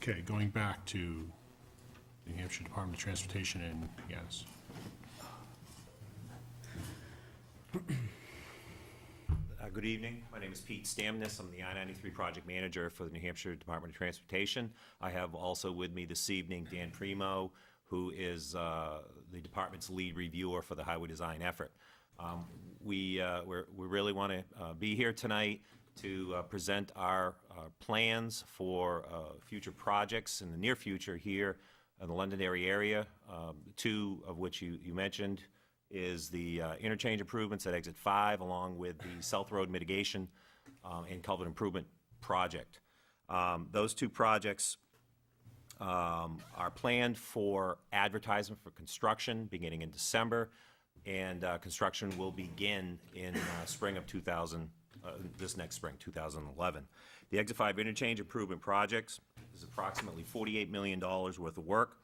Okay, going back to the New Hampshire Department of Transportation and, yes. Good evening. My name is Pete Stamness. I'm the I-93 Project Manager for the New Hampshire Department of Transportation. I have also with me this evening Dan Primo, who is the department's lead reviewer for the highway design effort. We really want to be here tonight to present our plans for future projects in the near future here in the Londonderry area, two of which you mentioned is the interchange improvements at Exit 5, along with the South Road mitigation and culvert improvement project. Those two projects are planned for advertisement for construction beginning in December, and construction will begin in spring of this next spring, 2011. The Exit 5 interchange improvement projects is approximately $48 million worth of work.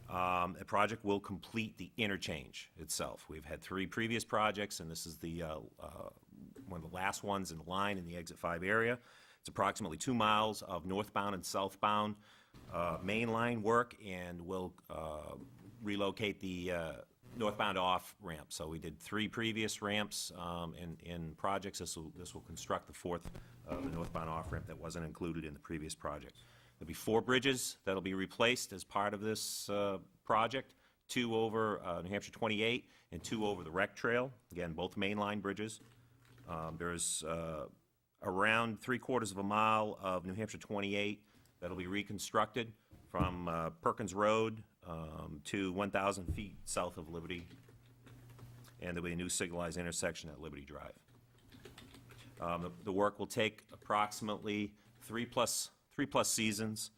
The project will complete the interchange itself. We've had 3 previous projects, and this is the one of the last ones in line in the Exit 5 area. It's approximately 2 miles of northbound and southbound main line work, and will relocate the northbound off ramp. So we did 3 previous ramps in projects. This will construct the 4th the northbound off ramp that wasn't included in the previous project. There'll be 4 bridges that'll be replaced as part of this project, 2 over New Hampshire 28 and 2 over the Rec Trail. Again, both mainline bridges. There's around 3/4 of a mile of New Hampshire 28 that'll be reconstructed from Perkins Road to 1,000 feet south of Liberty. And there'll be a new signalized intersection at Liberty Drive. The work will take approximately 3 plus seasons.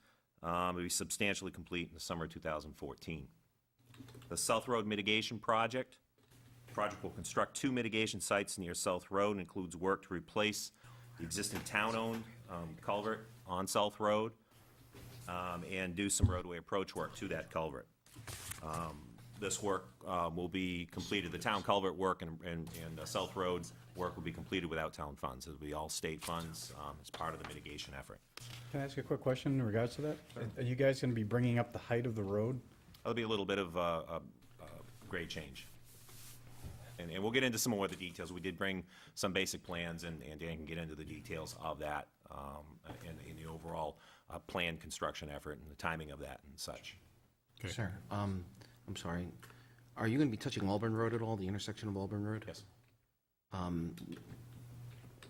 It'll be substantially complete in the summer of 2014. The South Road mitigation project. The project will construct 2 mitigation sites near South Road and includes work to replace the existing town-owned culvert on South Road and do some roadway approach work to that culvert. This work will be completed, the town culvert work and South Road work will be completed without town funds. It'll be all state funds as part of the mitigation effort. Can I ask you a quick question in regards to that? Sure. Are you guys going to be bringing up the height of the road? There'll be a little bit of grade change. And we'll get into some more of the details. We did bring some basic plans, and Dan can get into the details of that in the overall planned construction effort and the timing of that and such. Okay. Sir, I'm sorry. Are you going to be touching Auburn Road at all, the intersection of Auburn Road? Yes.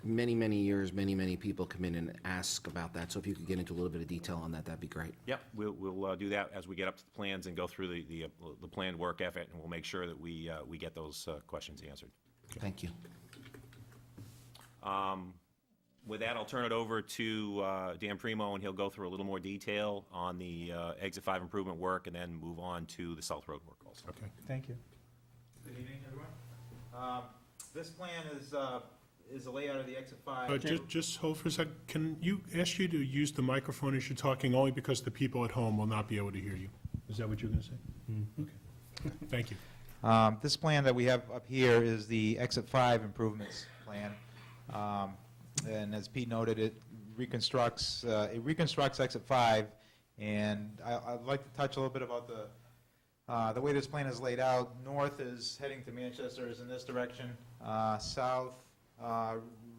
Many years, many people come in and ask about that, so if you could get into a little bit of detail on that, that'd be great. Yep, we'll do that as we get up to the plans and go through the planned work effort, and we'll make sure that we get those questions answered. Thank you. With that, I'll turn it over to Dan Primo, and he'll go through a little more detail on the Exit 5 improvement work, and then move on to the South Road work also. Okay. Thank you. Good evening, everyone. This plan is a layout of the Exit 5. Just hold for a sec. Can you ask you to use the microphone as you're talking, only because the people at home will not be able to hear you? Is that what you're going to say? Okay. Thank you. This plan that we have up here is the Exit 5 improvements plan. And as Pete noted, it reconstructs Exit 5. And I'd like to touch a little bit about the way this plan is laid out. North is heading to Manchester, is in this direction. South,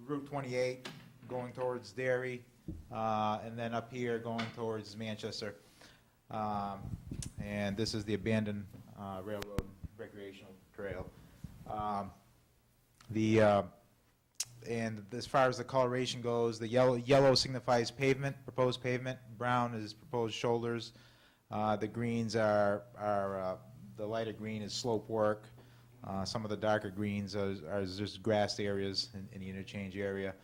Route 28 going towards Derry, and then up here going towards Manchester. And this is the abandoned railroad recreational trail. And as far as the coloration goes, the yellow signifies pavement, proposed pavement. Brown is proposed shoulders. The greens are the lighter green is slope work. Some of the darker greens are just grassed areas in the interchange area.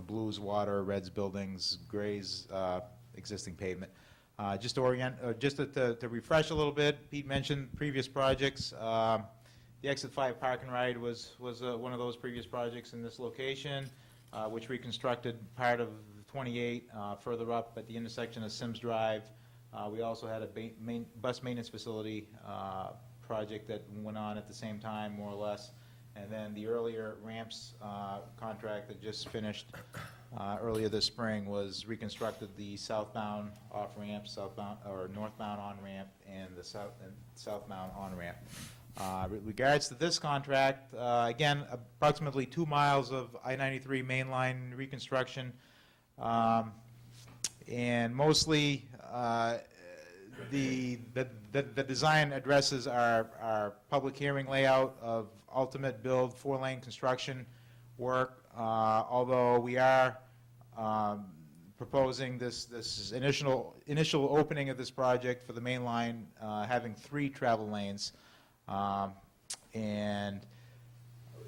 Blues water, reds buildings, grays existing pavement. Just to refresh a little bit, Pete mentioned previous projects. The Exit 5 Park and Ride was one of those previous projects in this location, which reconstructed part of 28 further up at the intersection of Sims Drive. We also had a bus maintenance facility project that went on at the same time, more or less. And then the earlier ramps contract that just finished earlier this spring was reconstructed the southbound off-ramp, southbound, or northbound on-ramp, and the southbound on-ramp. With regards to this contract, again, approximately 2 miles of I-93 mainline reconstruction, and mostly the design addresses our public hearing layout of ultimate build 4-lane construction work, although we are proposing this initial opening of this project for the main line having 3 travel lanes. And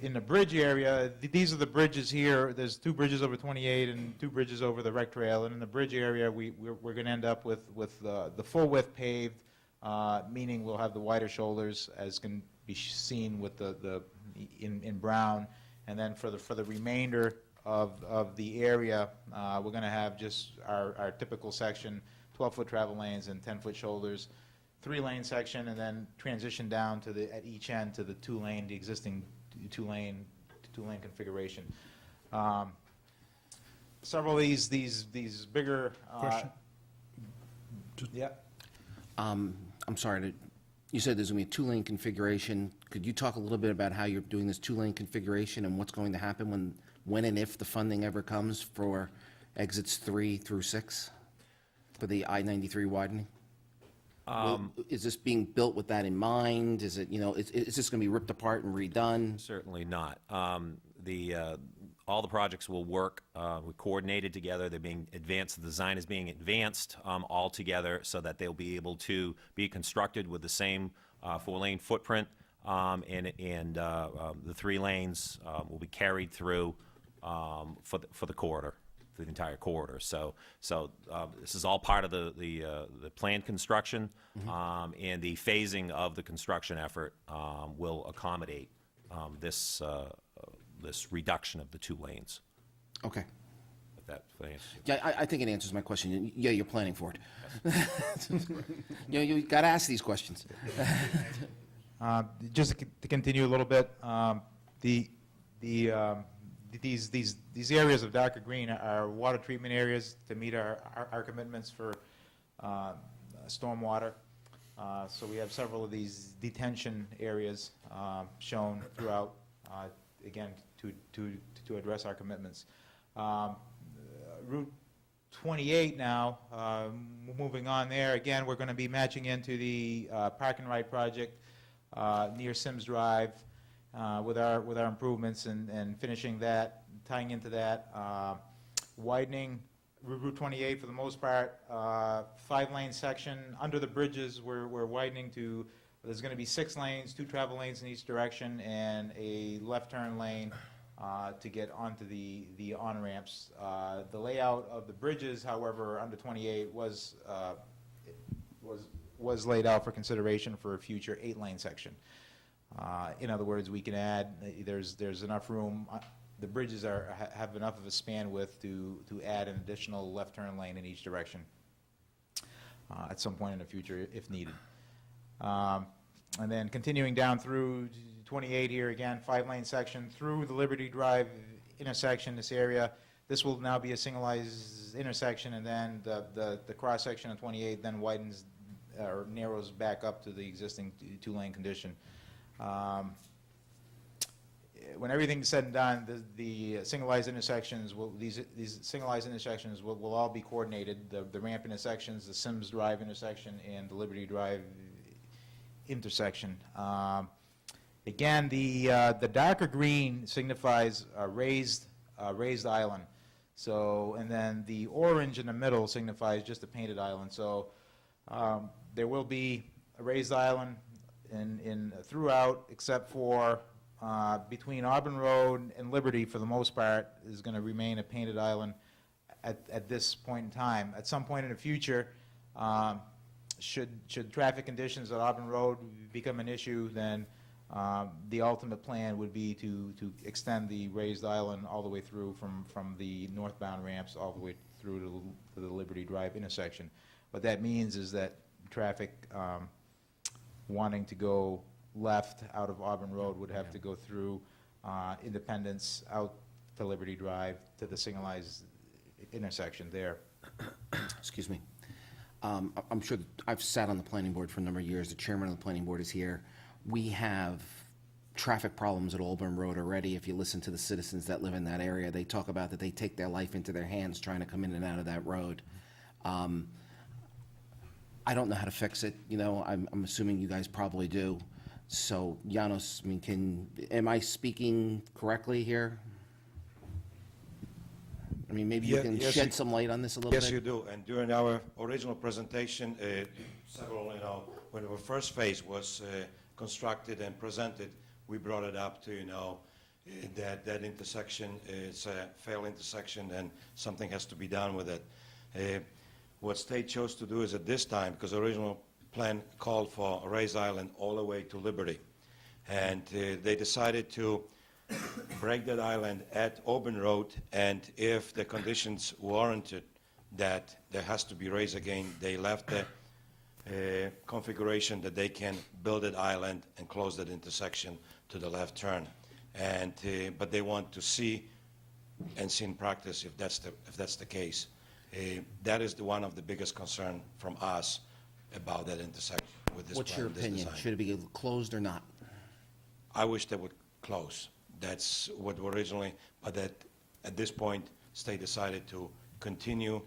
in the bridge area, these are the bridges here. There's 2 bridges over 28 and 2 bridges over the rec trail. And in the bridge area, we're going to end up with the full width paved, meaning we'll have the wider shoulders, as can be seen with in brown. And then for the remainder of the area, we're going to have just our typical section, 12-foot travel lanes and 10-foot shoulders, 3-lane section, and then transition down to at each end to the 2-lane, the existing 2-lane configuration. Several of these bigger. Question? Yeah. I'm sorry, you said there's going to be a 2-lane configuration. Could you talk a little bit about how you're doing this 2-lane configuration and what's going to happen when and if the funding ever comes for exits 3 through 6 for the I-93 widening? Is this being built with that in mind? Is it, is this going to be ripped apart and redone? Certainly not. All the projects will work, we're coordinated together, they're being advanced, the design is being advanced all together so that they'll be able to be constructed with the same 4-lane footprint, and the 3 lanes will be carried through for the corridor, for the entire corridor. So this is all part of the planned construction, and the phasing of the construction effort will accommodate this reduction of the 2 lanes. Okay. If that answers your Yeah, I think it answers my question. Yeah, you're planning for it. You got to ask these questions. Just to continue a little bit, these areas of darker green are water treatment areas to meet our commitments for stormwater. So we have several of these detention areas shown throughout, again, to address our commitments. Route 28 now, moving on there, again, we're going to be matching into the park and ride project near Sims Drive with our improvements and finishing that, tying into that, widening Route 28 for the most part, 5-lane section under the bridges. We're widening to. There's going to be 6 lanes, 2 travel lanes in each direction, and a left turn lane to get onto the on-ramps. The layout of the bridges, however, under 28 was laid out for consideration for a future 8-lane section. In other words, we can add. There's enough room. The bridges have enough of a span width to add an additional left turn lane in each direction at some point in the future if needed. And then continuing down through 28 here, again, 5-lane section through the Liberty Drive intersection, this area. This will now be a signalized intersection, and then the cross-section of 28 then widens or narrows back up to the existing 2-lane condition. When everything's said and done, the signalized intersections these signalized intersections will all be coordinated. The ramp intersections, the Sims Drive intersection, and the Liberty Drive intersection. Again, the darker green signifies a raised island. So, and then the orange in the middle signifies just a painted island. So, there will be a raised island throughout, except for between Auburn Road and Liberty, for the most part, is going to remain a painted island at this point in time. At some point in the future, should traffic conditions at Auburn Road become an issue, then the ultimate plan would be to extend the raised island all the way through from the northbound ramps all the way through to the Liberty Drive intersection. What that means is that traffic wanting to go left out of Auburn Road would have to go through Independence out to Liberty Drive to the signalized intersection there. Excuse me. I'm sure, I've sat on the planning board for a number of years. The chairman of the planning board is here. We have traffic problems at Auburn Road already. If you listen to the citizens that live in that area, they talk about that they take their life into their hands trying to come in and out of that road. I don't know how to fix it, you know, I'm assuming you guys probably do. So, Janos, I mean, am I speaking correctly here? I mean, maybe you can Yes, shed some light on this a little bit? Yes, you do. And during our original presentation, several, when the first phase was constructed and presented, we brought it up to, that intersection is a failed intersection and something has to be done with it. What state chose to do is at this time, because the original plan called for a raised island all the way to Liberty. And they decided to break that island at Auburn Road, and if the conditions warranted that there has to be raised again, they left the configuration that they can build that island and close that intersection to the left turn. And but they want to see in practice if that's the case. That is one of the biggest concern from us about that intersection with this What's plan, your this opinion? design. Should it be closed or not? I wish they would close. That's what originally, but at this point, state decided to continue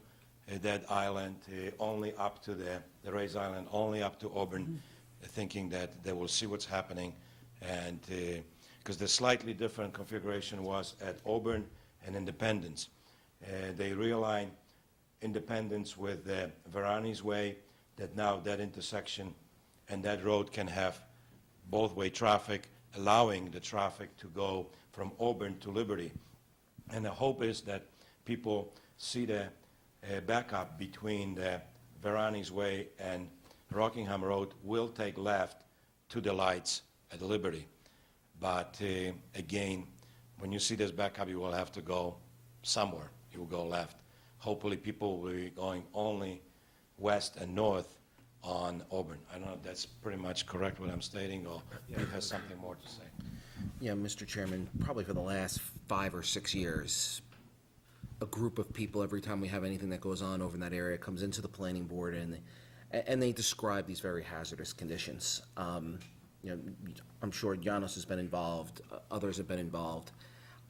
that island only up to the raised island, only up to Auburn, thinking that they will see what's happening. And because the slightly different configuration was at Auburn and Independence. They realigned Independence with Varani's Way, that now that intersection and that road can have both-way traffic, allowing the traffic to go from Auburn to Liberty. And the hope is that people see the backup between the Varani's Way and Rockingham Road will take left to the lights at Liberty. But again, when you see this backup, you will have to go somewhere. You will go left. Hopefully people will be going only west and north on Auburn. I don't know if that's pretty much correct what I'm stating, or Pete has something more to say. Yeah, Mr. Chairman, probably for the last 5 or 6 years, a group of people, every time we have anything that goes on over in that area, comes into the planning board and they describe these very hazardous conditions. I'm sure Janos has been involved, others have been involved.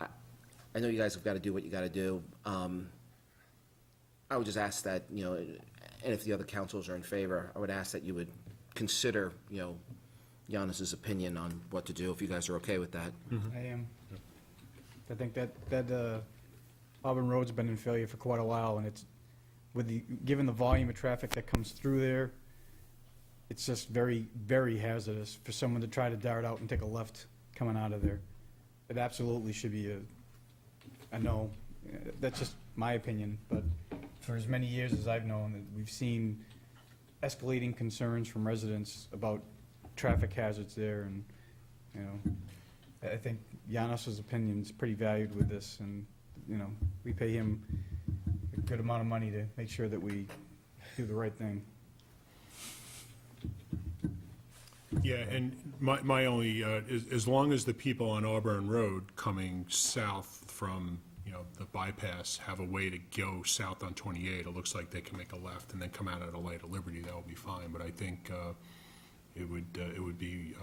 I know you guys have got to do what you got to do. I would just ask that, and if the other councils are in favor, I would ask that you would consider, Janos's opinion on what to do, if you guys are okay with that. I am. I think that Auburn Road's been in failure for quite a while, and it's, given the volume of traffic that comes through there, it's just very, very hazardous for someone to try to dart out and take a left coming out of there. It absolutely should be a no. That's just my opinion, but for as many years as I've known, we've seen escalating concerns from residents about traffic hazards there, and, I think Janos's opinion is pretty valued with this, and, we pay him a good amount of money to make sure that we do the right thing. Yeah, and my only, as long as the people on Auburn Road coming south from, the bypass have a way to go south on 28, it looks like they can make a left and then come out at a light of Liberty, that will be fine. But I think it would be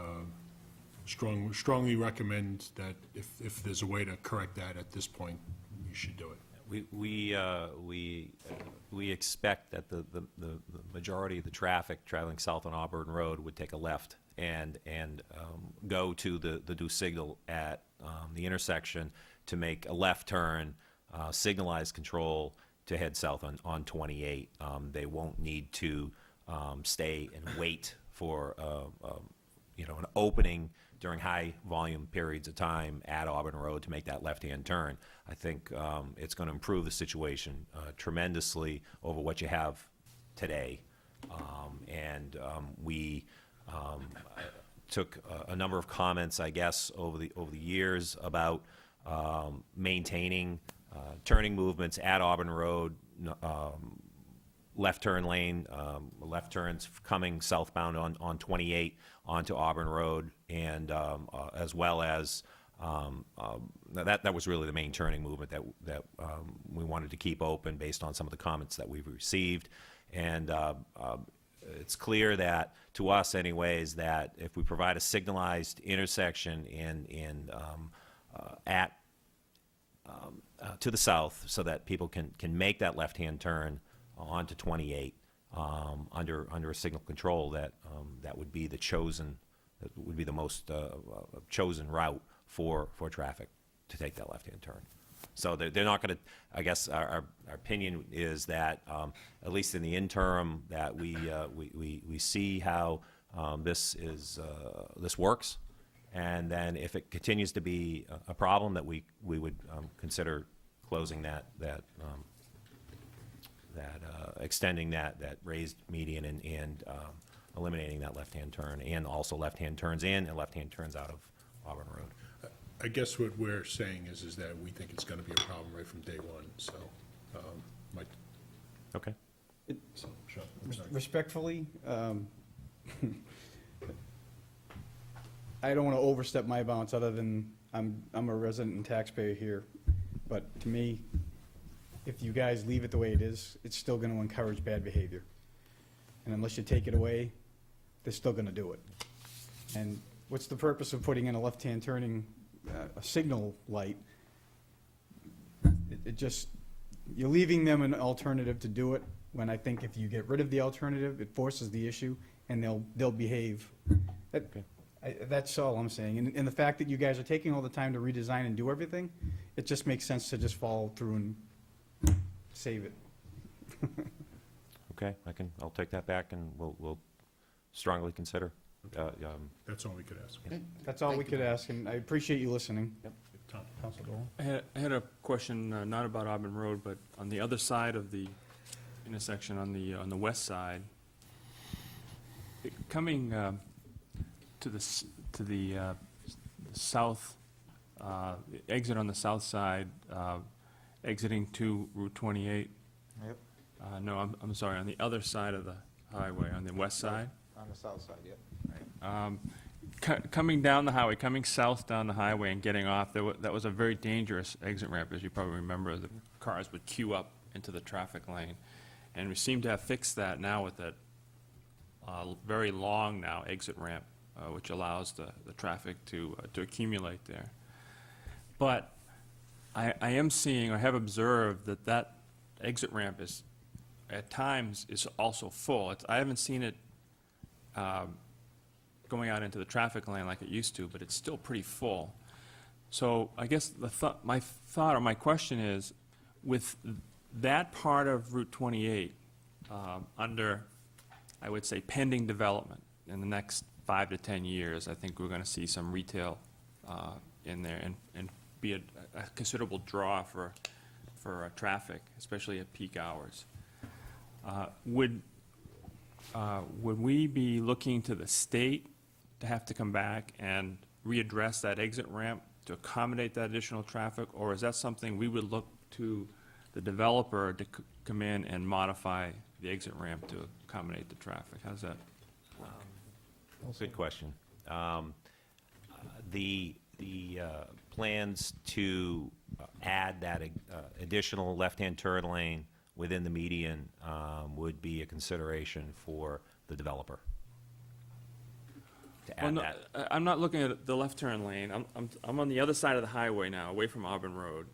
strongly recommend that if there's a way to correct that at this point, you should do it. We expect that the majority of the traffic traveling south on Auburn Road would take a left and go to the do signal at the intersection to make a left turn, signalize control to head south on 28. They won't need to stay and wait for an opening during high volume periods of time at Auburn Road to make that left-hand turn. I think it's going to improve the situation tremendously over what you have today. We took a number of comments, I guess, over the years about maintaining turning movements at Auburn Road, left turn lane, left turns coming southbound on 28 onto Auburn Road, and as well as That was really the main turning movement that we wanted to keep open based on some of the comments that we've received. And it's clear that, to us anyways, that if we provide a signalized intersection to the south so that people can make that left-hand turn onto 28 under a signal control, that would be the most chosen route for traffic to take that left-hand turn. So they're not going to, I guess our opinion is that, at least in the interim, that we see how this works, and then if it continues to be a problem, that we would consider closing that extending that raised median and eliminating that left-hand turn, and also left-hand turns in and left-hand turns out of Auburn Road. I guess what we're saying is that we think it's gonna be a problem right from day one, so, Mike. Okay. Sure, I'm sorry. Respectfully, I don't want to overstep my bounds, other than I'm a resident and taxpayer here. But to me, if you guys leave it the way it is, it's still going to encourage bad behavior. And unless you take it away, they're still going to do it. And what's the purpose of putting in a left-hand turning, a signal light? It just, you're leaving them an alternative to do it, when I think if you get rid of the alternative, it forces the issue, and they'll behave. That's all I'm saying. And the fact that you guys are taking all the time to redesign and do everything, it just makes sense to just follow through and save it. Okay, I'll take that back, and we'll strongly consider. That's all we could ask. That's all we could ask, and I appreciate you listening. Tom? Council Dolan? I had a question, not about Auburn Road, but on the other side of the intersection, on the west side, coming to the south, exit on the south side, exiting to Route 28. Yep, No, I'm sorry, on the other side of the highway, on the west side. on the south side, yep. Coming down the highway, coming south down the highway and getting off, that was a very dangerous exit ramp, as you probably remember. The cars would queue up into the traffic lane. And we seem to have fixed that now with that very long now exit ramp, which allows the traffic to accumulate there. But I am seeing, or have observed, that exit ramp is, at times, is also full. I haven't seen it going out into the traffic lane like it used to, but it's still pretty full. So I guess my thought or my question is, with that part of Route 28 under, I would say, pending development in the next 5 to 10 years, I think we're going to see some retail in there and be a considerable draw for traffic, especially at peak hours. Would we be looking to the state to have to come back and readdress that exit ramp to accommodate that additional traffic, or is that something we would look to the developer to come in and modify the exit ramp to accommodate the traffic? How's that? Good question. The plans to add that additional left-hand turn lane within the median would be a consideration for the developer. To Well, add no, that. I'm not looking at the left turn lane. I'm on the other side of the highway now, away from Auburn Road.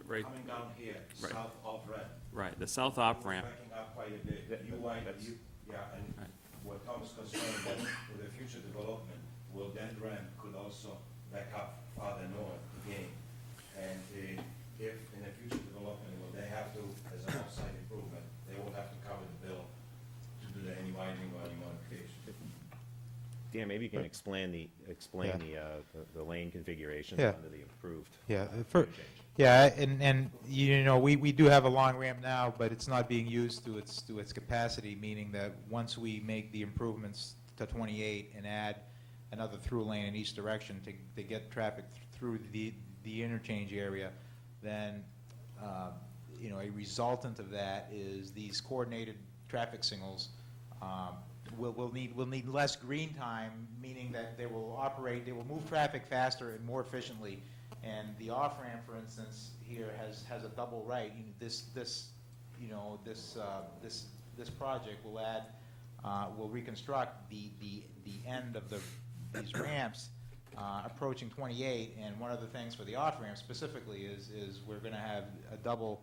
Right, Coming down here, Right. south of Red. right, the south off ramp. Backing up quite a bit. Yeah, and Right. what Tom is concerned that with the future development, will that ramp could also back up farther north again. And if in the future development, will they have to, as an offsite improvement, they will have to cover the bill to do any widening or any modification. Dan, maybe you can explain the lane configurations Yeah. under the improved. Yeah, change. and you know, we do have a long ramp now, but it's not being used to its capacity, meaning that once we make the improvements to 28 and add another through lane in each direction to get traffic through the interchange area, then you know, a resultant of that is these coordinated traffic signals We'll need less green time, meaning that they will move traffic faster and more efficiently. And the off-ramp, for instance, here has a double right. This project will add, will reconstruct the end of these ramps approaching 28. And one of the things for the off-ramp specifically is we're going to have a double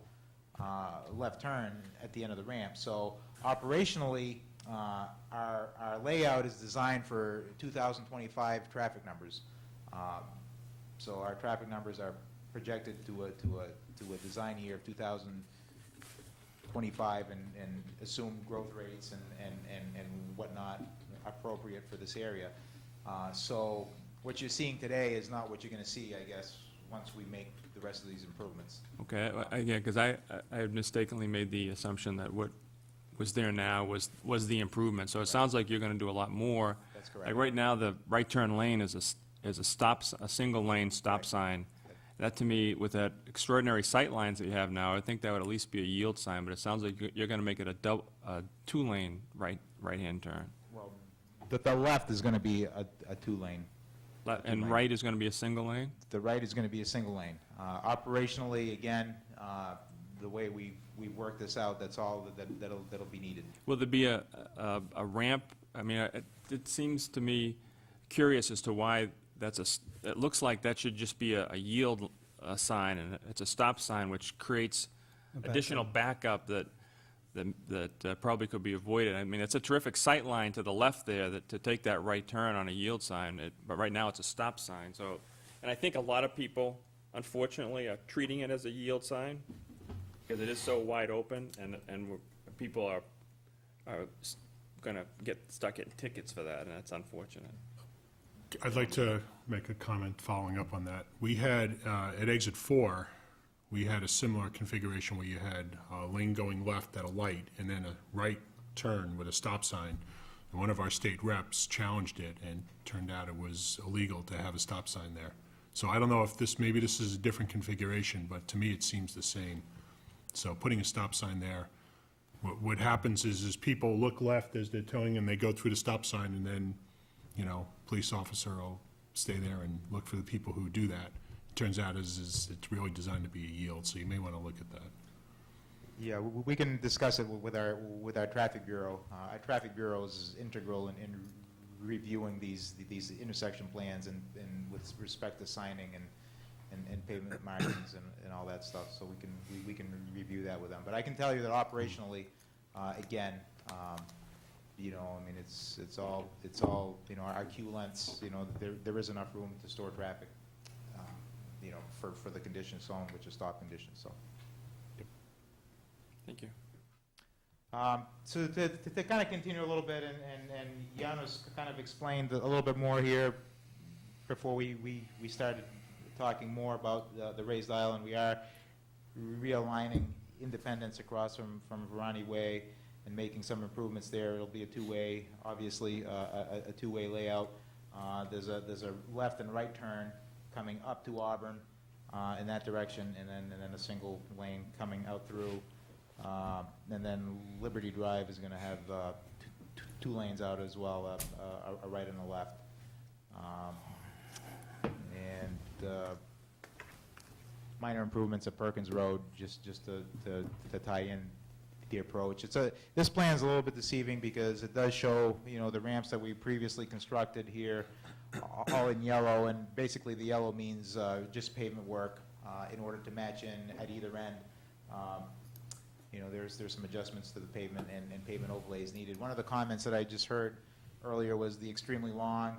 left turn at the end of the ramp. So operationally, our layout is designed for 2025 traffic numbers. So our traffic numbers are projected to a design year of 2025 and assume growth rates and whatnot appropriate for this area. So what you're seeing today is not what you're going to see, I guess, once we make the rest of these improvements. Okay, yeah, because I had mistakenly made the assumption that what was there now was the improvement. So it sounds like you're going to do a lot more. That's correct. Like right now, the right turn lane is a single lane stop Right. sign. That to me, with that extraordinary sight lines that you have now, I think that would at least be a yield sign. But it sounds like you're going to make it a two-lane right-hand turn. Well, the left is going to be a two-lane. And right is going to be a single lane? The right is going to be a single lane. Operationally, again, the way we work this out, that's all that'll be needed. Will there be a ramp? I mean, it seems to me curious as to why it looks like that should just be a yield sign, and it's a stop sign, which creates additional backup that probably could be avoided. I mean, it's a terrific sight line to the left there to take that right turn on a yield sign, but right now it's a stop sign. So, and I think a lot of people, unfortunately, are treating it as a yield sign because it is so wide open, and people are going to get stuck getting tickets for that, and that's unfortunate. I'd like to make a comment following up on that. We had, at exit 4, we had a similar configuration where you had a lane going left at a light and then a right turn with a stop sign. And one of our state reps challenged it, and turned out it was illegal to have a stop sign there. So I don't know if maybe this is a different configuration, but to me it seems the same. So putting a stop sign there, what happens is people look left as they're towing and they go through the stop sign, and then, police officer will stay there and look for the people who do that. Turns out it's really designed to be a yield, so you may want to look at that. Yeah, we can discuss it with our traffic bureau. Our traffic bureau is integral in reviewing these intersection plans and with respect to signing and pavement markings and all that stuff. So we can review that with them. But I can tell you that operationally, again, I mean, it's all our queue lengths. There is enough room to store traffic. For the conditions shown, which is stop conditions. So. Thank you. So to kind of continue a little bit, and Janos kind of explained a little bit more here before we started talking more about the raised island. We are realigning Independence across from Verani Way and making some improvements there. It'll be a two-way, obviously a two-way layout. There's a left and right turn coming up to Auburn in that direction, and then a single lane coming out through. And then Liberty Drive is going to have two lanes out as well, a right and a left. And minor improvements at Perkins Road, just to tie in the approach. This plan is a little bit deceiving because it does show, the ramps that we previously constructed here, all in yellow, and basically the yellow means just pavement work in order to match in at either end. There's some adjustments to the pavement and pavement overlays needed. One of the comments that I just heard earlier was the extremely long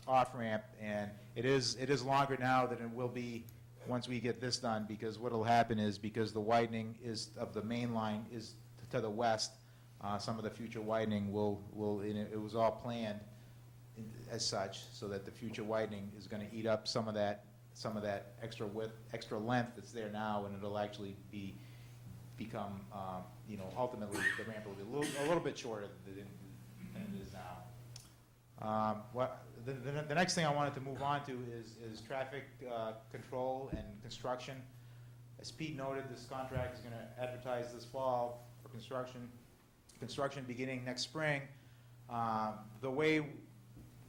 off-ramp, and it is longer now than it will be once we get this done, because what will happen is, because the widening of the main line is to the west, some of the future widening it was all planned as such, so that the future widening is going to eat up some of that extra width, extra length that's there now, and it'll actually become, ultimately the ramp will be a little bit shorter than it is now. The next thing I wanted to move on to is traffic control and construction. As Pete noted, this contract is going to advertise this fall for construction. construction beginning next spring. The way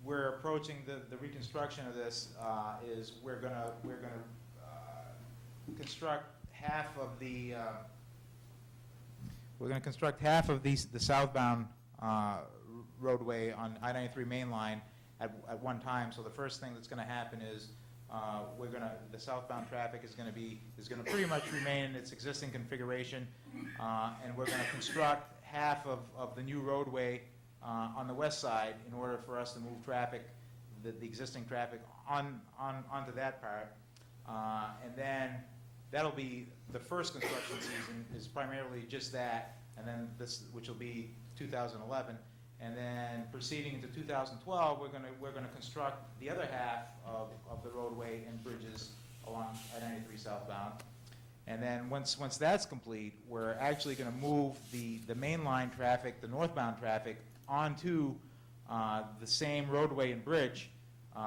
we're approaching the reconstruction of this is we're gonna construct half of the the southbound roadway on I-93 main line at one time. So the first thing that's going to happen is the southbound traffic is going to pretty much remain in its existing configuration, and we're going to construct half of the new roadway on the west side in order for us to move traffic, the existing traffic onto that part, and then that'll be the first construction season is primarily just that, and then this, which will be 2011, and then proceeding into 2012, we're gonna construct the other half of the roadway and bridges along I-93 southbound, and then once that's complete, we're actually gonna move the mainline traffic, the northbound traffic, onto the same roadway and bridge.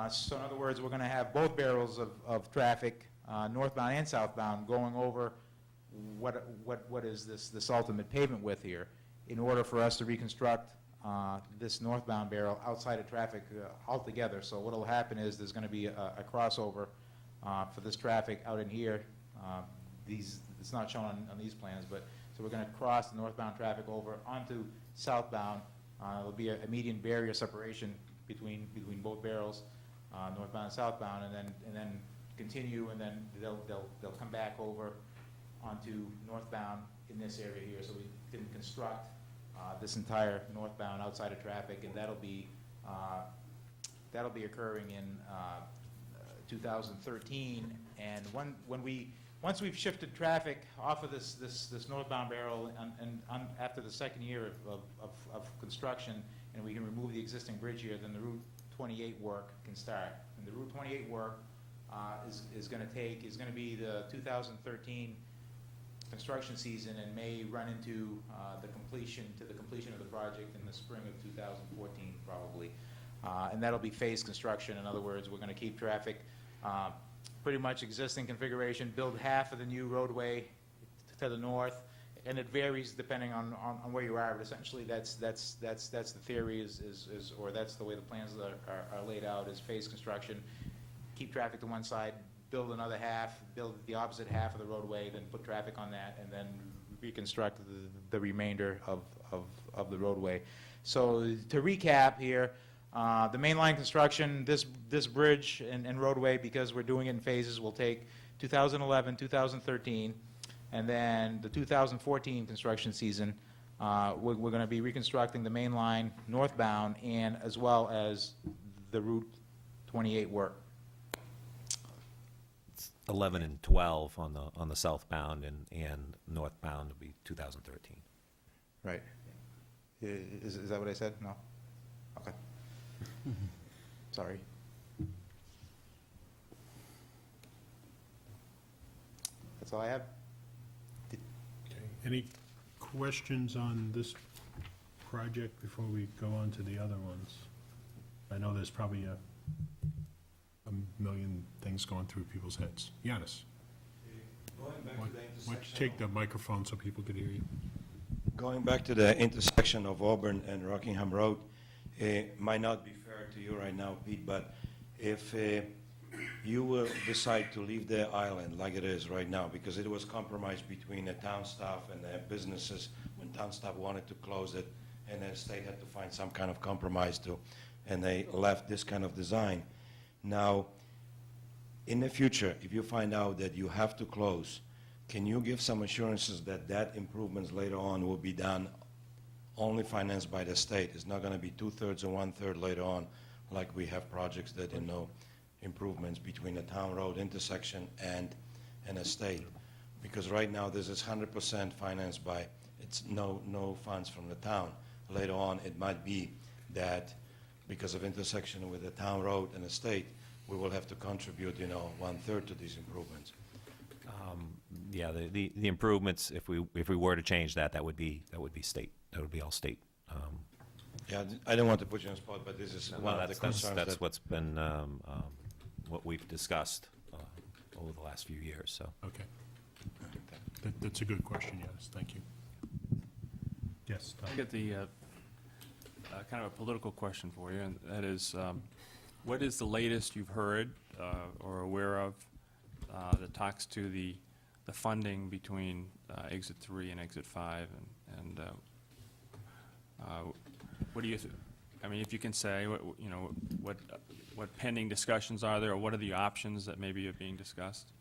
So in other words, we're gonna have both barrels of traffic, northbound and southbound, going over what is this ultimate pavement width here, in order for us to reconstruct this northbound barrel outside of traffic altogether. So what will happen is there's going to be a crossover for this traffic out in here. It's not shown on these plans, but so we're going to cross the northbound traffic over onto southbound. There'll be a median barrier separation between both barrels, northbound and southbound, and then continue, and then they'll come back over onto northbound in this area here. So we didn't construct this entire northbound outside of traffic, and that'll be occurring in 2013. And once we've shifted traffic off of this northbound barrel, and after the second year of construction, and we can remove the existing bridge here, then the Route 28 work can start. And the Route 28 work is going to be the 2013 construction season, and may run into the completion of the project in the spring of 2014 probably, and that'll be phased construction. In other words, we're going to keep traffic pretty much existing configuration, build half of the new roadway to the north, and it varies depending on where you are, but essentially that's the theory or that's the way the plans are laid out, is phased construction, keep traffic to one side, build another half, build the opposite half of the roadway, then put traffic on that, and then reconstruct the remainder of the roadway. So to recap here, the mainline construction, this bridge and roadway, because we're doing it in phases, will take 2011, 2013, and then the 2014 construction season, we're going to be reconstructing the main line northbound, and as well as the Route 28 work. 11 and 12 on the southbound, and northbound will be 2013. Right. Is that what I said? No? Okay. Sorry. That's all I have. Okay. Any questions on this project before we go on to the other ones? I know there's probably a million things going through people's heads. Giannis, Going back why to the don't you intersection. take the microphone so people could hear you? Going back to the intersection of Auburn and Rockingham Road, might not be fair to you right now, Pete, but if you will decide to leave the island like it is right now, because it was compromised between the town staff and the businesses when town staff wanted to close it, and the state had to find some kind of compromise to, and they left this kind of design. Now, in the future, if you find out that you have to close, can you give some assurances that improvements later on will be done only financed by the state? It's not going to be 2/3 or 1/3 later on, like we have projects that improvements between the town road intersection and a state. Because right now, this is 100% financed by, it's no funds from the town. Later on, it might be that because of intersection with the town road and the state, we will have to contribute, 1/3 to these improvements. Yeah, the improvements, if we were to change that would be state. That would be all state. Yeah, I don't want to put you on the spot, but this is one of the concerns That's that... what's been, what we've discussed over the last few years, so. Okay. That's a good question, yes, thank you. Yes, Tom. I get the, kind of a political question for you, and that is, what is the latest you've heard or aware of that talks to the funding between Exit 3 and Exit 5? And what do you, I mean, if you can say, you know, what pending discussions are there, or what are the options that maybe are being discussed?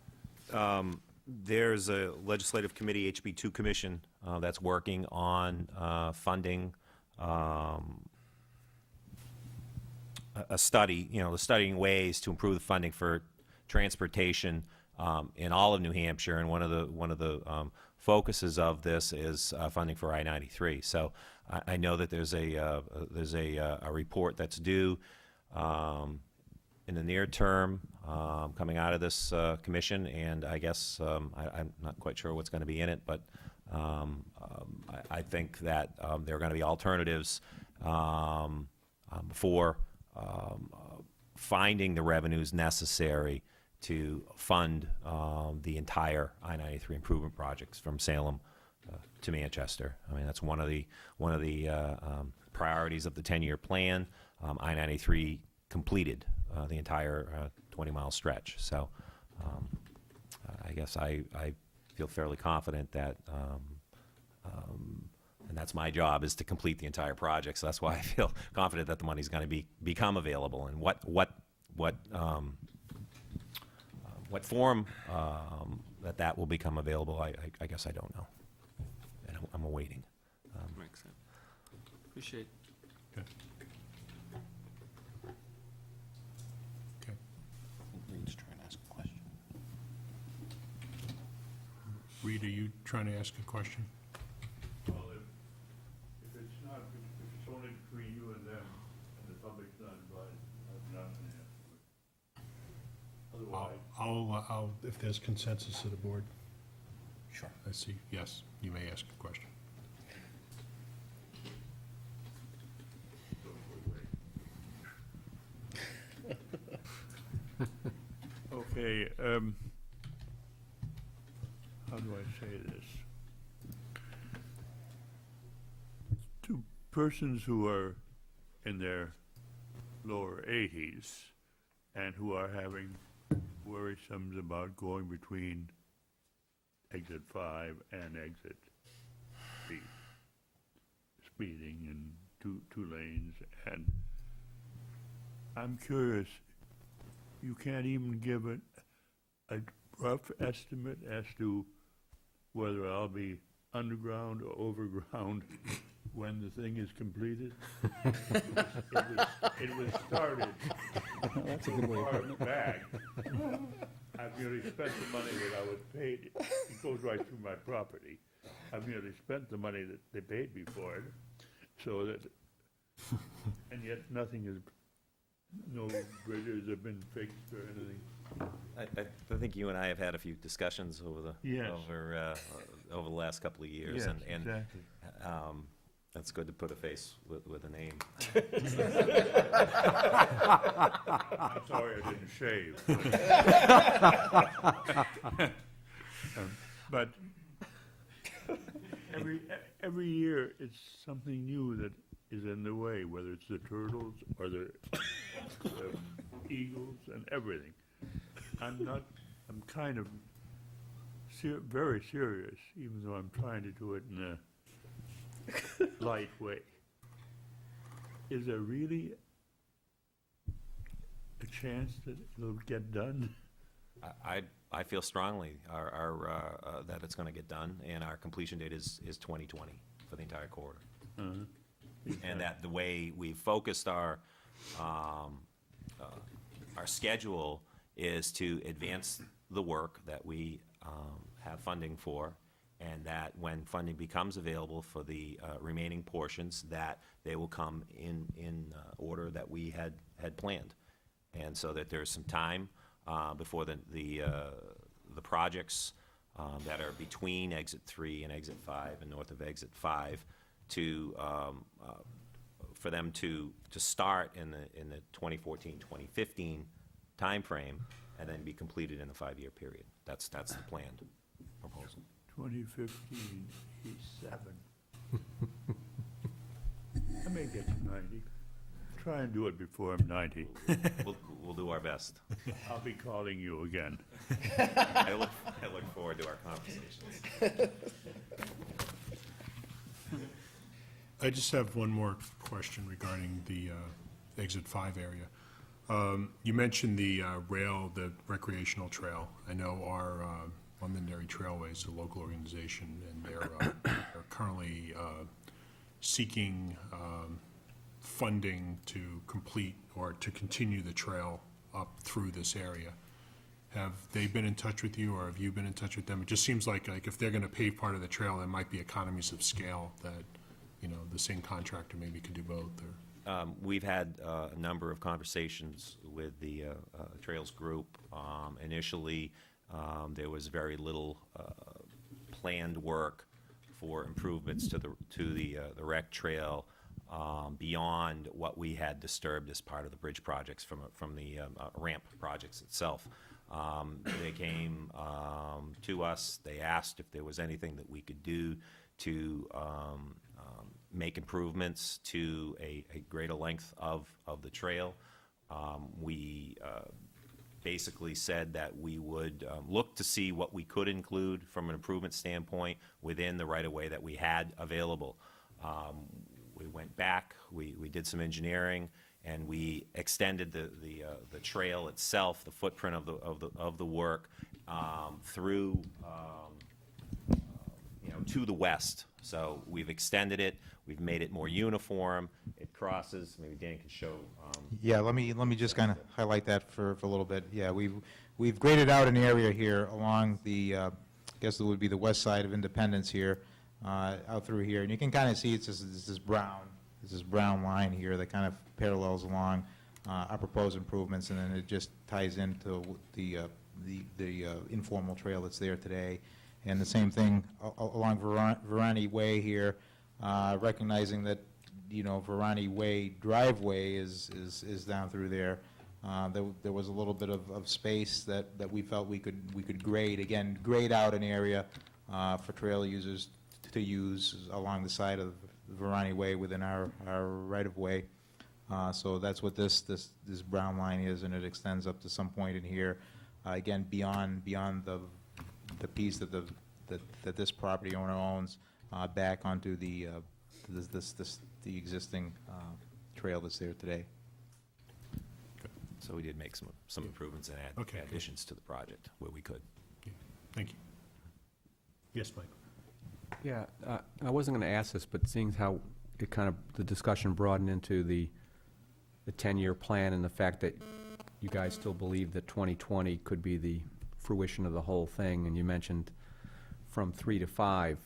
There's a legislative committee, HB2 Commission, that's working on funding a study, you know, studying ways to improve the funding for transportation in all of New Hampshire, and one of the focuses of this is funding for I-93. So I know that there's a report that's due in the near term coming out of this commission, and I guess I'm not quite sure what's going to be in it, but I think that there are going to be alternatives for finding the revenues necessary to fund the entire I-93 improvement projects from Salem to Manchester. I mean, that's one of the priorities of the 10-year plan. I-93 completed the entire 20-mile stretch. So I guess I feel fairly confident that, and that's my job, is to complete the entire project. So that's why I feel confident that the money's going to become available. And what form that will become available, I guess I don't know. And I'm awaiting. Makes sense. Appreciate. Okay. Okay. Reed's trying to ask a question. Reed, are you trying to ask a question? Well, if it's not, if it's only between you and them, and the public's not invited, I'm not gonna ask. Otherwise, I'll, if there's consensus of the board, Sure. I see, yes, you may ask a question. okay, how do I say this? To persons who are in their lower 80s and who are having worrisomes about going between exit 5 and exit 3, speeding in two lanes, and I'm curious, you can't even give a rough estimate as to whether I'll be underground or overground when the thing is completed? It was started That's a good way of far putting it. back. I've nearly spent the money that I was paid. It goes right through my property. I've nearly spent the money that they paid me for it, so that, and yet nothing is, no bridges have been fixed or anything. I think you and I have had a few discussions over the Yes. over the last couple of years, Yes, and exactly. it's good to put a face with a name. I'm sorry I didn't shave. But every year, it's something new that is in the way, whether it's the turtles or the eagles and everything. I'm kind of very serious, even though I'm trying to do it in a light way. Is there really a chance that it'll get done? I feel strongly that it's going to get done, and our completion date is 2020 for the entire corridor. And that the way we've focused our schedule is to advance the work that we have funding for, and that when funding becomes available for the remaining portions, that they will come in order that we had planned. And so that there's some time before the projects that are between Exit 3 and Exit 5 and north of Exit 5 to for them to start in the 2014-2015 timeframe and then be completed in a 5-year period. That's the planned proposal. 2015, he's 7. may get to 90. Try and do it before I'm 90. We'll do our best. I'll be calling you again. I look forward to our conversations. I just have one more question regarding the Exit 5 area. You mentioned the the recreational trail. I know our Londonderry Trailways, a local organization, and they're currently seeking funding to complete or to continue the trail up through this area. Have they been in touch with you, or have you been in touch with them? It just seems like if they're gonna pave part of the trail, there might be economies of scale that, you know, the same contractor maybe could do both, or... We've had a number of conversations with the Trails Group. Initially, there was very little planned work for improvements to the rec trail beyond what we had disturbed as part of the bridge projects from the ramp projects itself. They came to us. They asked if there was anything that we could do to make improvements to a greater length of the trail. We basically said that we would look to see what we could include from an improvement standpoint within the right-of-way that we had available. We went back, we did some engineering, and we extended the trail itself, the footprint of the work, through to the west. So we've extended it, we've made it more uniform, it crosses, maybe Dan can show. Yeah, let me just kind of highlight that for a little bit. Yeah, we've graded out an area here along the, I guess it would be the west side of Independence here, out through here, and you can kind of see it's this brown line here that kind of parallels along our proposed improvements, and then it just ties into the informal trail that's there today. And the same thing along Verani Way here, recognizing that, you know, Verani Way driveway is down through there. There was a little bit of space that we felt we could grade out an area for trail users to use along the side of Verani Way within our right-of-way. So that's what this brown line is, and it extends up to some point in here. Again, beyond the piece that this property owner owns, back onto the existing trail that's there today. So we did make some improvements and Okay, add additions to the project where we could. Thank you. Yes, Mike? Yeah, I wasn't going to ask this, but seeing how it kind of, the discussion broadened into the 10-year plan and the fact that you guys still believe that 2020 could be the fruition of the whole thing, and you mentioned from 3 to 5,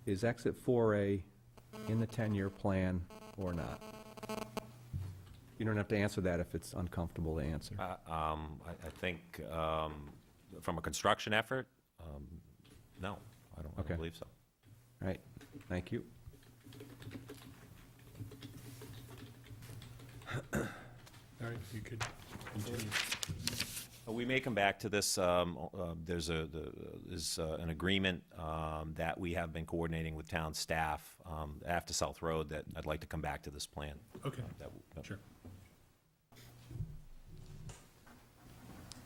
is Exit 4A in the 10-year plan or not? You don't have to answer that if it's uncomfortable to answer. I think from a construction effort, no, I don't Okay. believe so. All right, thank you. All right, you could continue. We may come back to this. There's an agreement that we have been coordinating with town staff after South Road that I'd like to come back to this plan. Okay, That- sure.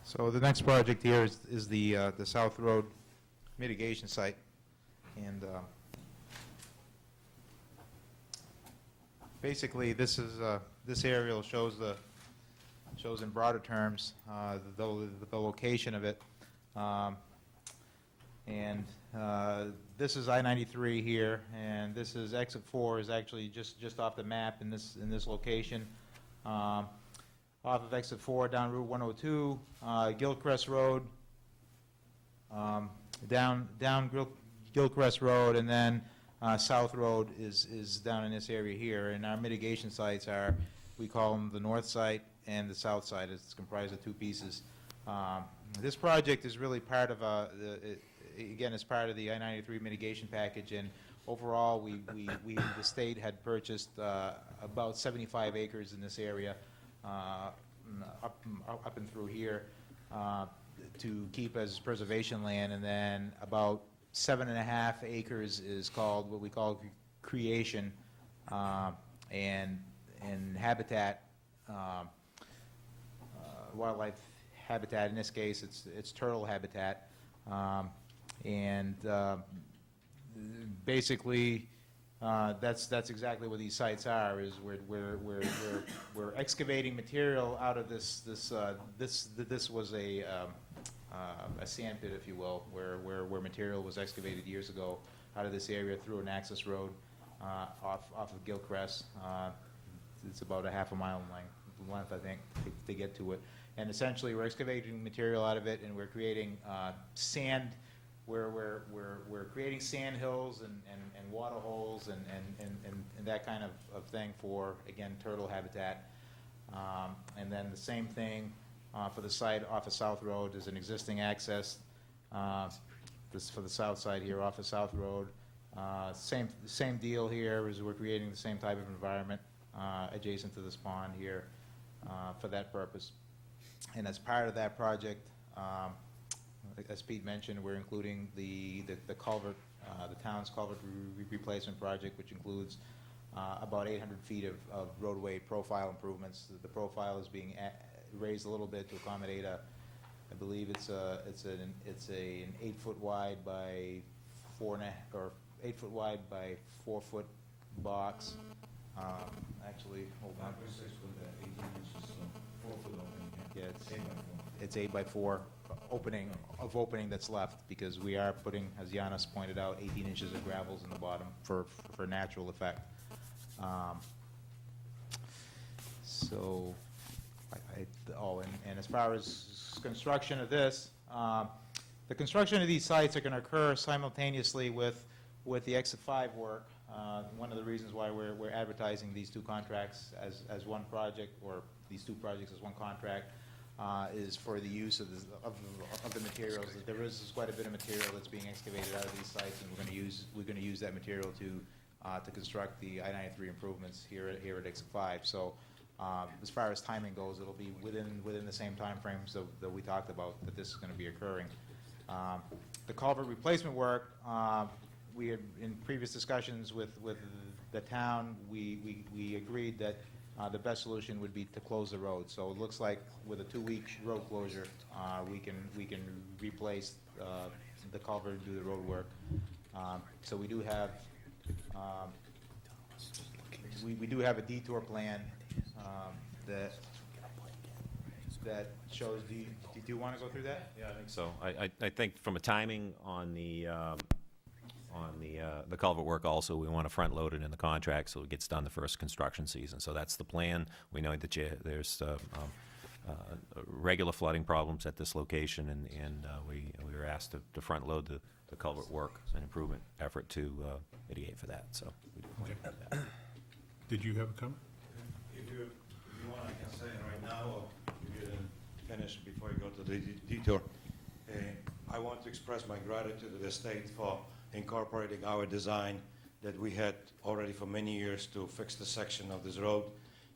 So the next project here is the South Road mitigation site, and basically this aerial shows in broader terms the location of it, and this is I-93 here, and this is Exit 4 is actually just off the map in this location. Off of Exit 4 down Route 102, Gilcrest Road, down Gilcrest Road, and then South Road is down in this area here. And our mitigation sites are, we call them the north site and the south side. It's comprised of two pieces. This project is really part of again, it's part of the I-93 mitigation package, and overall, the state had purchased about 75 acres in this area, up and through here, to keep as preservation land, and then about 7.5 acres is called what we call creation, and habitat, wildlife habitat. In this case, it's turtle habitat, and basically, that's exactly what these sites are. Is we're excavating material out of this was a sand pit, if you will, where material was excavated years ago out of this area through an access road off of Gilcrest. It's about a half a mile in length, I think, to get to it. And essentially, we're excavating material out of it, and we're creating sand. We're creating sand hills and water holes and that kind of thing for, again, turtle habitat. And then the same thing for the site off of South Road. There's an existing access this for the south side here off of South Road. Same deal here, is we're creating the same type of environment adjacent to this pond here for that purpose. And as part of that project, as Pete mentioned, we're including the culvert, the town's culvert replacement project, which includes about 800 feet of roadway profile improvements. The profile is being raised a little bit to accommodate I believe it's an 8-foot wide by 8 foot wide by 4 foot box. Actually, hold on. 6 with 18 inches, so 4 foot opening. Yeah, it's 8 by 4 opening that's left, because we are putting, as Giannis pointed out, 18 inches of gravels in the bottom for natural effect. So, and as far as construction of this, the construction of these sites are going to occur simultaneously with the Exit 5 work. One of the reasons why we're advertising these two contracts as one project, or these two projects as one contract, is for the use of the materials. There is quite a bit of material that's being excavated out of these sites, and we're going to use that material to construct the I-93 improvements here at Exit 5. So, as far as timing goes, it'll be within the same time frames that we talked about that this is going to be occurring. The culvert replacement work, we had, in previous discussions with the town, we agreed that the best solution would be to close the road. So it looks like with a 2-week road closure, we can replace the culvert and do the road work. So we do have we do have a detour plan that shows. Do you want to go through that? Yeah, I think so. I think from a timing on the culvert work also, we want to front load it in the contract so it gets done the first construction season. So that's the plan. We know that there's regular flooding problems at this location, and we were asked to front load the culvert work, an improvement effort to mitigate for that. So we Okay. did that. Did you have a comment? If you want, I can say it right now, or if you didn't finish before you go to the detour. I want to express my gratitude to the state for incorporating our design that we had already for many years to fix the section of this road.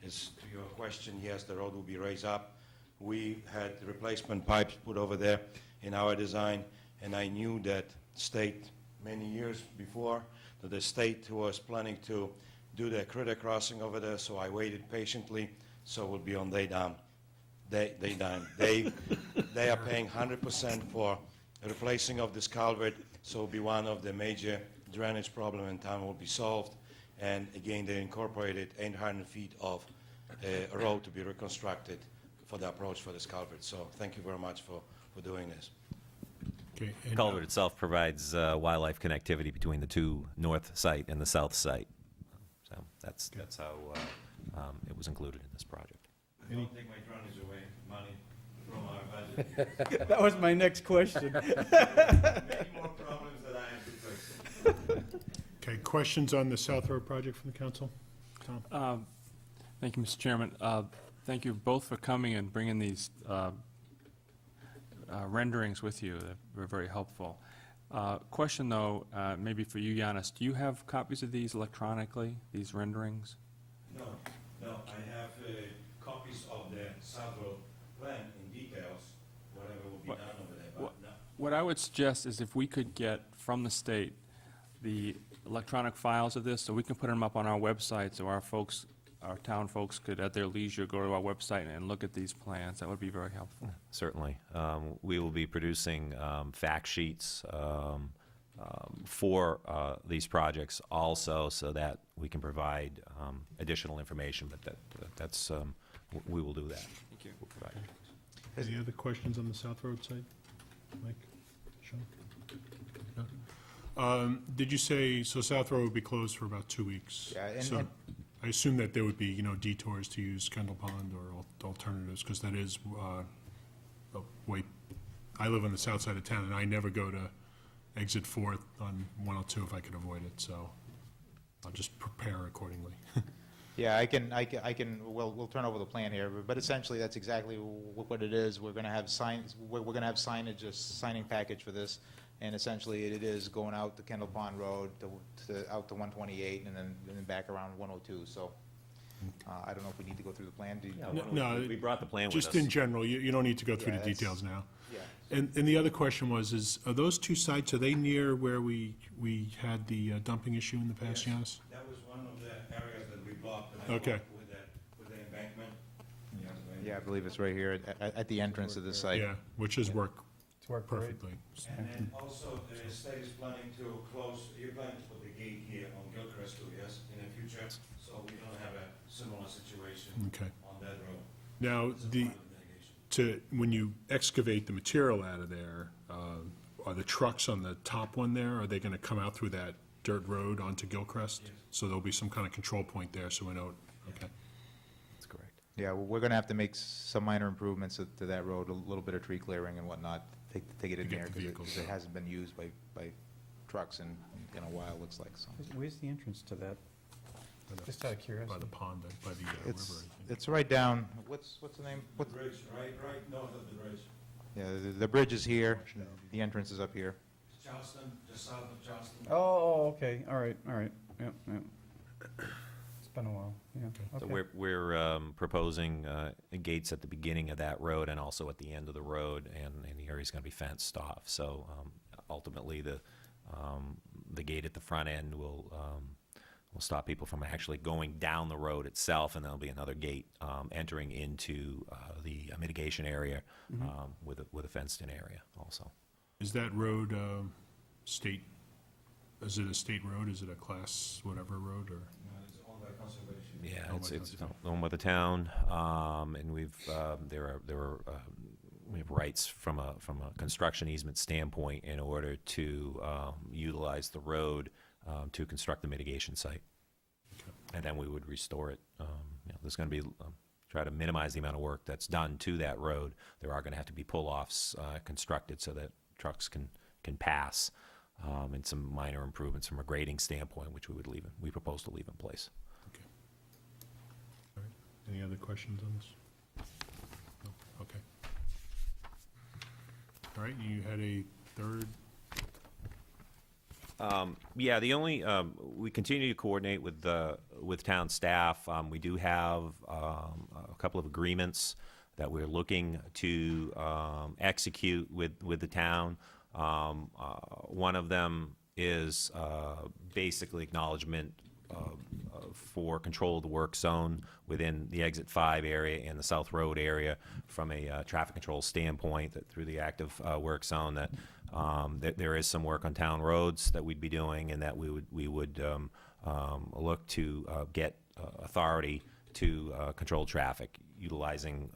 As to your question, yes, the road will be raised up. We had replacement pipes put over there in our design, and I knew that state many years before that the state was planning to do the critter crossing over there, so I waited patiently, so it will be on their dime. They are paying 100% for replacing of this culvert, so it'll be one of the major drainage problem in town will be solved. And again, they incorporated 800 feet of road to be reconstructed for the approach for this culvert. So thank you very much for doing this. Okay. The and, culvert itself provides wildlife connectivity between the two north site and the south site. So that's how it was included in this project. Don't take my drainage away, money from our budget. That was my next question. Many more problems that I am to fix. Okay, questions on the South Road project from the council? Tom? Thank you, Mr. Chairman. Thank you both for coming and bringing these renderings with you. They were very helpful. Question, though, maybe for you, Giannis. Do you have copies of these electronically, these renderings? No, I have copies of the South Road plan in details, whatever will be done over there, but no. What I would suggest is if we could get from the state the electronic files of this, so we can put them up on our website, so our folks, our town folks could, at their leisure, go to our website and look at these plans? That would be very helpful. Certainly. We will be producing fact sheets for these projects also, so that we can provide additional information, but that's, we will do that. Thank you. We'll provide it. Any other questions on the South Road site? Mike? Sean? No? Did you say, so South Road would be closed for about 2 weeks? Yeah, and- So and- I assume that there would be, detours to use Kendall Pond or alternatives, because that is, I live on the south side of town, and I never go to exit 4th on 102 if I could avoid it, so I'll just prepare accordingly. Yeah, we'll turn over the plan here, but essentially, that's exactly what it is. We're gonna have signs, we're gonna have signage, a signing package for this, and essentially, it is going out to Kendall Pond Road, out to 128, and then back around 102, so, I don't know if we need to go through the plan. Do you- Yeah, why don't No, we brought the plan with us. Just in general, you don't need to go through Yeah, the that's- details now. Yeah. And the other question was, are those two sites, are they near where we had the dumping issue in the past, Yanis? That was one of the areas that we blocked. Okay. With the embankment. Yeah, I believe it's right here at the entrance of the site. Yeah, which has worked It's worked great. perfectly. And then also, the state is planning to close, you're planning to put the gate here on Gilchrist too, yes, in the future? So we don't have a similar situation Okay. on that road. Now, It's a part of mitigation. when you excavate the material out of there, are the trucks on the top one there, are they gonna come out through that dirt road onto Gilchrest? Yes. So there'll be some kind of control point there, so we know, okay. That's correct. Yeah, we're gonna have to make some minor improvements to that road, a little bit of tree clearing and whatnot, take it in To get there, the because vehicles it out. hasn't been used by trucks in a while, looks like, so. Where's the entrance to that? Just out of By curiosity. the pond, by the river, I It's, think. it's right down, what's the name? The bridge, right north of the bridge. Yeah, the bridge is here, the entrance is up here. Charleston, just south of Charleston. Oh, okay, all right, yep. It's been a while, yeah, So okay. we're proposing gates at the beginning of that road and also at the end of the road, and the area's going to be fenced off. So ultimately, the gate at the front end will stop people from actually going down the road itself, and there'll be another gate entering into the mitigation area with a fenced-in area also. Is that road state, is it a state road, is it a class whatever road, or? No, it's owned by conservation. Yeah, Owned it's by conservation. owned by the town, and we have rights from a construction easement standpoint in order to utilize the road to construct the mitigation site. And then we would restore it. There's going to be, try to minimize the amount of work that's done to that road. There are going to have to be pull-offs constructed so that trucks can pass, and some minor improvements from a grading standpoint, which we propose to leave in place. Okay. All right. Any other questions on this? No? Okay. All right, you had a third, Yeah, the only, we continue to coordinate with town staff. We do have a couple of agreements that we're looking to execute with the town. One of them is basically acknowledgement for control of the work zone within the Exit 5 area and the South Road area from a traffic control standpoint, that through the active work zone, that there is some work on town roads that we'd be doing, and that we would look to get authority to control traffic, utilizing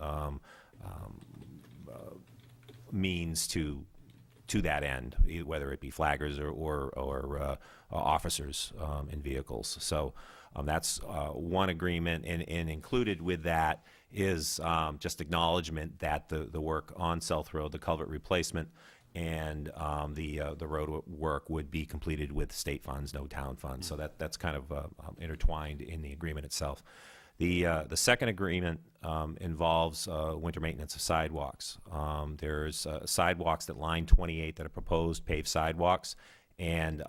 means to that end, whether it be flaggers or officers in vehicles. So that's one agreement, and included with that is just acknowledgement that the work on South Road, the culvert replacement, and the road work would be completed with state funds, no town funds. So that's kind of intertwined in the agreement itself. The second agreement involves winter maintenance of sidewalks. There's sidewalks that line 28 that are proposed paved sidewalks, and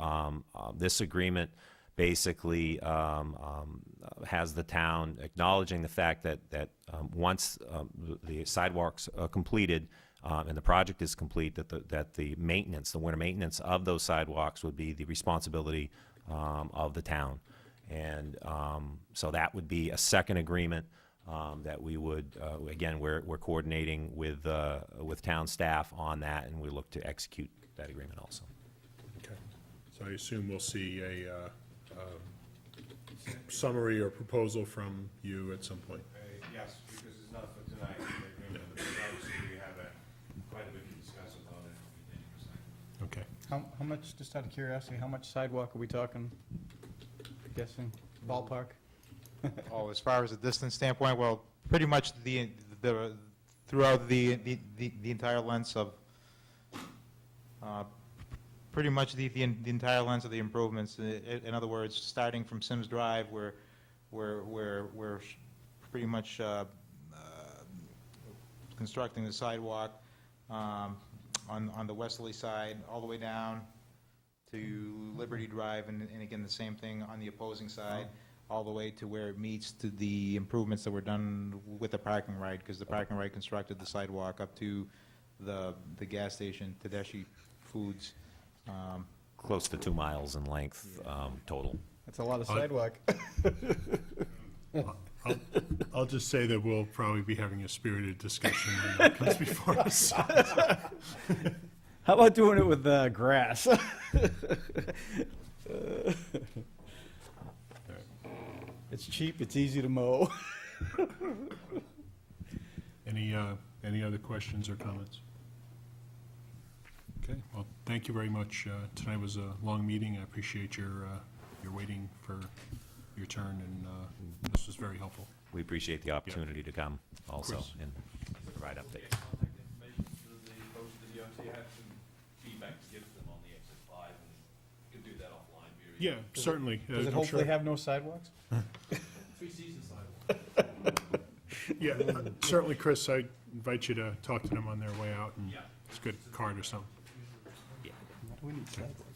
this agreement basically has the town acknowledging the fact that once the sidewalks are completed and the project is complete, that the maintenance, the winter maintenance of those sidewalks would be the responsibility of the town. And so that would be a second agreement that we would, again, we're coordinating with town staff on that, and we look to execute that agreement also. Okay. So I assume we'll see a summary or proposal from you at some point. Yes, because it's not for tonight, but obviously we have quite a bit to discuss about it. Okay. How much, just out of curiosity, how much sidewalk are we talking, guessing, ballpark? Oh, as far as the distance standpoint, well, pretty much throughout the entire length of, pretty much the entire length of the improvements. In other words, starting from Sims Drive, we're pretty much constructing the sidewalk on the westerly side, all the way down to Liberty Drive, and again, the same thing on the opposing side, all the way to where it meets to the improvements that were done with the parking right, because the parking right constructed the sidewalk up to the gas station, Tedeschi Foods. Close to 2 miles in length total. That's a lot of sidewalk. I'll just say that we'll probably be having a spirited discussion when that comes before us. How about doing it with grass? It's cheap, it's easy to mow. Any other questions or comments? Okay, well, thank you very much. Tonight was a long meeting. I appreciate your waiting for your turn, and this was very helpful. We appreciate the opportunity to come also course. and provide updates. Contact information to the folks at the DOT. I have some feedback to give them on the exit 5, and you can do that offline. Yeah, certainly. Does it I'm hopefully sure- have no sidewalks? 3 seasons sidewalk. Yeah, certainly, Chris, I invite you to talk to them on their way out, and Yeah. it's a good card or something. We need sidewalks.